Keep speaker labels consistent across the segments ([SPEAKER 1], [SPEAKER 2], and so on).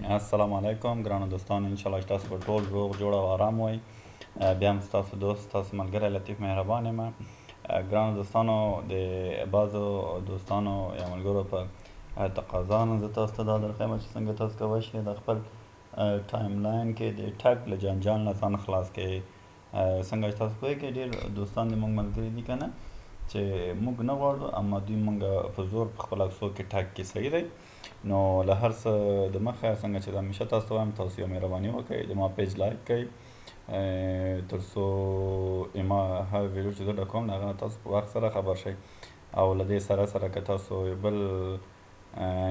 [SPEAKER 1] السلام علیکم ګرانو دوستانو انشاءالله چې تاسو به ټول روغ جوړ او ارام وئ. بیا هم ستاسو دوست ستاسو ملګری لطیف مهربان یم. ګرانو دوستانو د بعضو دوستانو یا ملګرو په تقاضا نه زه تاسو ته دا درښیم چې څنګه تاسو کولی شئ د خپل ټایم لاین کې د ټګ له جنجال نه ځان خلاص کړئ. څنګه چې تاسو پوهېږئ ډېر دوستان د موږ ملګري دي که نه چې موږ نه غواړو اما دوی موږ په زور په خپل عکسو کې ټګ کړي. صحیح دی؟ نو له هر څه د مخه څنګه چې همیشه تاسو ته وایم تاسو یو مهرباني وکړئ د ما پیج لایک کړئ تر څو ما هر ویډیو چې زه ډکوم د هغه نه تاسو په وخت سره خبر شئ. او له دې سره سره که تاسو بل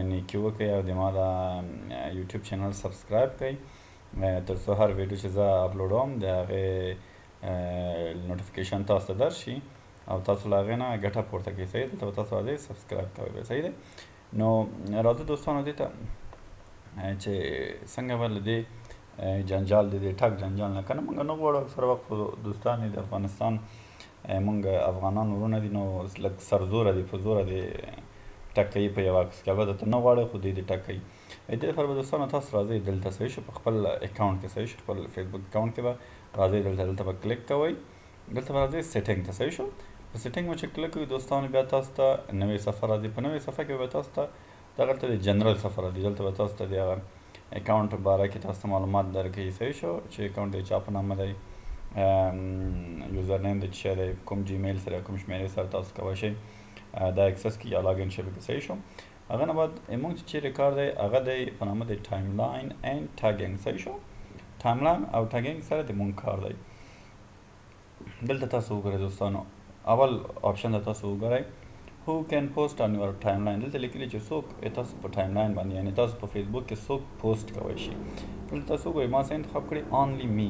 [SPEAKER 1] نیکي وکړئ او د ما دا یوټیوب چینل سبسکرایب کړئ تر څو هر ویډیو چې زه اپلوډوم د هغې نوټیفیکیشن تاسو ته درشي او تاسو له هغې نه ګټه پورته کوئ. صحیح ده؟ ته تاسو راځئ سبسکرایب کوئ. صحیح دی؟ نو راځو دوستانو دې ته چې څنګه به له دې جنجال د دې ټګ جنجال نه که نه موږ نه غواړو اکثره وخت خو دوستان دي د افغانستان موږ افغانان ورونه دي نو لږ سرزوره دي په زوره دي ټګ کوي په یو عکس کې. البته ته نه غواړې خو دوی دې ټګ کوي. دې لپاره به دوستانو تاسو راځئ دلته صحیح شو په خپل اکاونټ کې صحیح شو خپل فیسبوک اکاونټ کې به راځئ دلته به کلیک کوئ. دلته به راځئ سیټینګ ته صحیح شو. په سیټینګ به چې کلیک کوئ دوستانو بیا تاسو ته نوې صفحه راځي. په نوې صفحه کې به تاسو ته دغلته د جنرل صفحه راځي. دلته به تاسو ته د هغه اکاونټ په باره کې تاسو ته معلومات درکوي. صحیح شو چې اکاونټ د چا په نامه دی یوزر نیم د څه شی دی کوم جیمیل سره کوم شمیرې سره تاسو کولی شئ دا اکسس کړي یا لاګین شئ پکې. صحیح شو. هغه نه بعد موږ چې چیرې کار دی هغه دی په نامه د ټایم لاین اینډ ټګینګ. صحیح شو. ټایم لاین او ټګینګ سره د موږ کار دی. دلته تاسو وګورئ دوستانو اول آپشن ته تاسو وګورئ who can post on your timeline. دلته لیکلي چې څوک تاسو په ټایم لاین باندې یعنې تاسو په فیسبوک کې څوک پوسټ کولی شي. دلته تاسو وګورئ ما څه انتخاب کړي only me.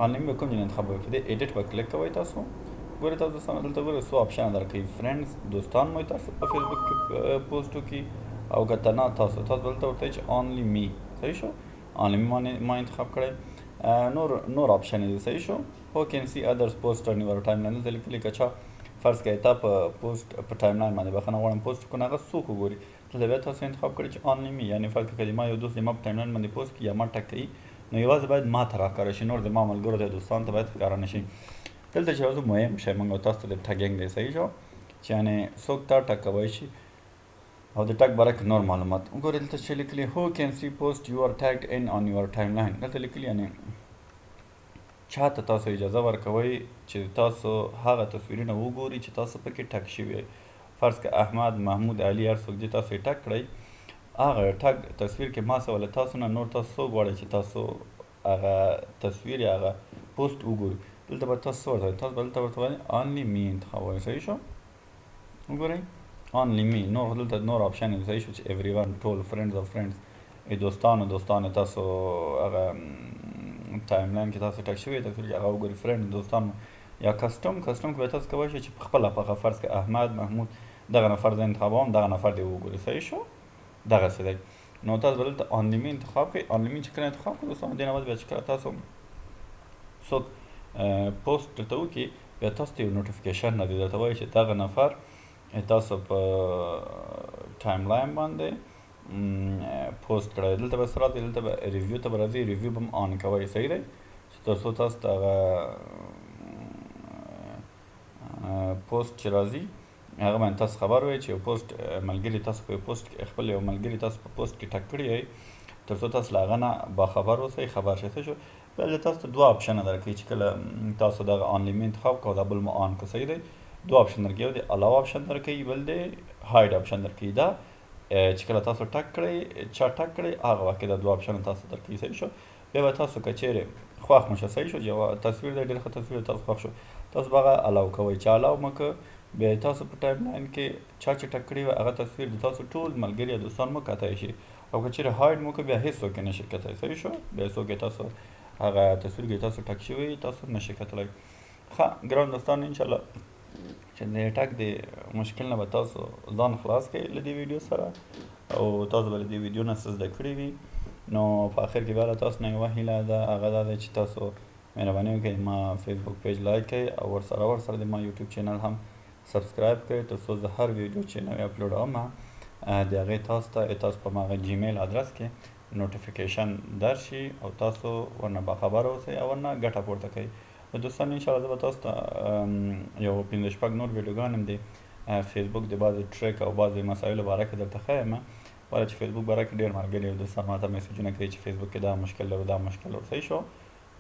[SPEAKER 1] only me به کوم ځای انتخابوئ په دې ایډیټ به کلیک کوئ. تاسو ګورئ تاسو دوستانو دلته ګورئ څو آپشن درکوي فرینډز دوستان مو تاسو په فیسبوک کې پوسټ وکړي او که ته نه تاسو دلته ورته وایي چې only me. صحیح شو. only me ما انتخاب کړی. نور آپشن دی. صحیح شو. who can see others post on your timeline. دلته لیکلي که چا فرض کړئ تا په پوسټ په ټایم لاین باندې بخښنه غواړم پوسټ کړو هغه څوک وګوري. دلته بیا تاسو انتخاب کړئ چې only me یعنې فرض کړئ ما یو دوست د ما په ټایم لاین باندې پوسټ کړي یا ما ټګ کوي نو یوازې باید ما ته راښکاره شي نور د ما ملګرو ته دوستانو ته باید ښکاره نه شي. دلته چې یو مهم شی موږ او تاسو ته د ټګینګ دی. صحیح شو. چې یعنې څوک تا ټګ کولی شي او د ټګ باره کې نور معلومات وګورئ. دلته چې لیکلي who can see post you are tagged in on your timeline. دلته لیکلي یعنې چا ته تاسو اجازه ورکوئ چې تاسو هغه تصویرونه وګورئ چې تاسو پکې ټګ شوي. فرض که احمد محمود علي هر څوک دي تاسو یې ټګ کړئ هغه ټګ تصویر کې ما څه له تاسو نه نور تاسو څوک غواړئ چې تاسو هغه تصویر یا هغه پوسټ وګورئ. دلته به تاسو څه ورته وایئ تاسو به دلته ورته وایئ only me انتخابوئ. صحیح شو. وګورئ only me نور دلته نور آپشن دی. صحیح شو چې every one ټول فرینډز او فرینډز دوستانو تاسو هغه ټایم لاین کې تاسو ټګ شوي تصویر چې هغه وګورئ فرینډ دوستانو یا کسټم کې به تاسو کولی شئ چې په خپله خوښه فرض کړئ احمد محمود دغه نفر زه انتخابوم دغه نفر دې وګورئ. صحیح شو. دغسې دی. نو تاسو به دلته only me انتخاب کړئ. only me چې کله انتخاب کړئ دوستانو دې نه بعد بیا چې کله تاسو څوک پوسټ درته وکړي بیا تاسو ته یو نوټیفیکیشن راځي درته وایي چې دغه نفر تاسو په ټایم لاین باندې پوسټ کړی. دلته به څه راځي دلته به ریویو ته به راځي ریویو به هم آن کوئ. صحیح دی. چې تر څو تاسو ته هغه پوسټ چې راځي هغه باندې تاسو خبر وئ چې یو پوسټ ملګري تاسو په یو پوسټ کې خپل یو ملګري تاسو په پوسټ کې ټګ کړی یی تر څو تاسو له هغه نه باخبر اوسئ خبر شئ. څه شو. بیا دلته تاسو ته دوه آپشنه درکوي چې کله تاسو دغه only me انتخاب کوئ دا بل مو آن کړو. صحیح دی. دوه آپشن درکوي یو د الاو آپشن درکوي بل د هاید آپشن درکوي. دا چې کله تاسو ټګ کړئ چا ټګ کړئ هغه وخت کې دا دوه آپشن تاسو درکوي. صحیح شو. بیا به تاسو که چیرې خوښ مو شه. صحیح شو. یو تصویر دی ډېر ښه تصویر تاسو خوښ شو تاسو به هغه الاو کوئ. چې الاو مو که بیا تاسو په ټایم لاین کې چا چې ټګ کړي وي هغه تصویر د تاسو ټول ملګري یا دوستان مو کتلی شي او که چیرې هاید مو که بیا هېڅوک یې نه شي کتلی. صحیح شو. بیا څوک یې تاسو هغه تصویر کې تاسو ټګ شوي تاسو نه شئ کتلی. ښه ګران دوستانو انشاءالله چې د ټګ د مشکل نه به تاسو ځان خلاص کړئ له دې ویډیو سره او تاسو به له دې ویډیو نه څه زده کړي وي. نو په آخر کې بیا له تاسو نه یوه هیله ده هغه دا دی چې تاسو مهرباني وکړئ ما فیسبوک پیج لایک کړئ او ورسره د ما یوټیوب چینل هم سبسکرایب کړئ تر څو زه هر ویډیو چې نوی اپلوډوم د هغې تاسو په هماغه جیمیل ادرس کې نوټیفیکیشن درشي او تاسو ورنه باخبره اوسئ او ورنه ګټه پورته کوئ. دوستان انشاءالله زه به تاسو ته یو 5 شپږ نور ویډیوګان هم د فیسبوک د بعضې ټریک او بعضې مسایلو باره کې درته ښیم. ولی چې فیسبوک باره کې ډېر ملګري او دوستان ماته میسیجونه کوي چې فیسبوک کې دا مشکل لرو دا مشکل لرو صحیح شو.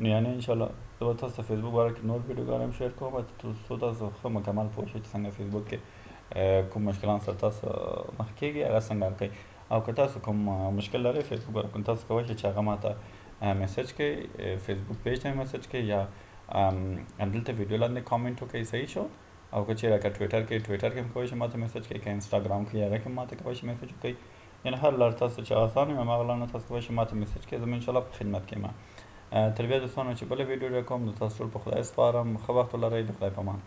[SPEAKER 1] نو یعنې انشاءالله زه به تاسو ته فیسبوک باره کې نور ویډیوګان هم شیر کوم څو تاسو ښه مکمل پوه شئ چې څنګه فیسبوک کې کوم مشکلان سره تاسو مخ کېږي هغه څنګه حل کوئ. او که تاسو کوم مشکل لرئ فیسبوک باره کې تاسو کولی شئ چې هغه ماته میسج کړئ فیسبوک پیج ته میسج کړئ یا همدلته ویډیو لاندې کامنټ وکړئ صحیح شو. او که چېرې که ټویټر کې هم کولی شئ ماته میسج کړئ که انسټاګرام کې هغه کې ماته کولی شئ میسج وکړئ. یعنې هر لار تاسو چې اسان وي هماغه لار نه تاسو کولی شئ ماته میسج کړئ. زه به انشاءالله په خدمت کې یم. تر بیا دوستانو چې بله ویډیو راکوم نو تاسو ټول په خدای سپارم. ښه وخت ولرئ. د خدای په امان.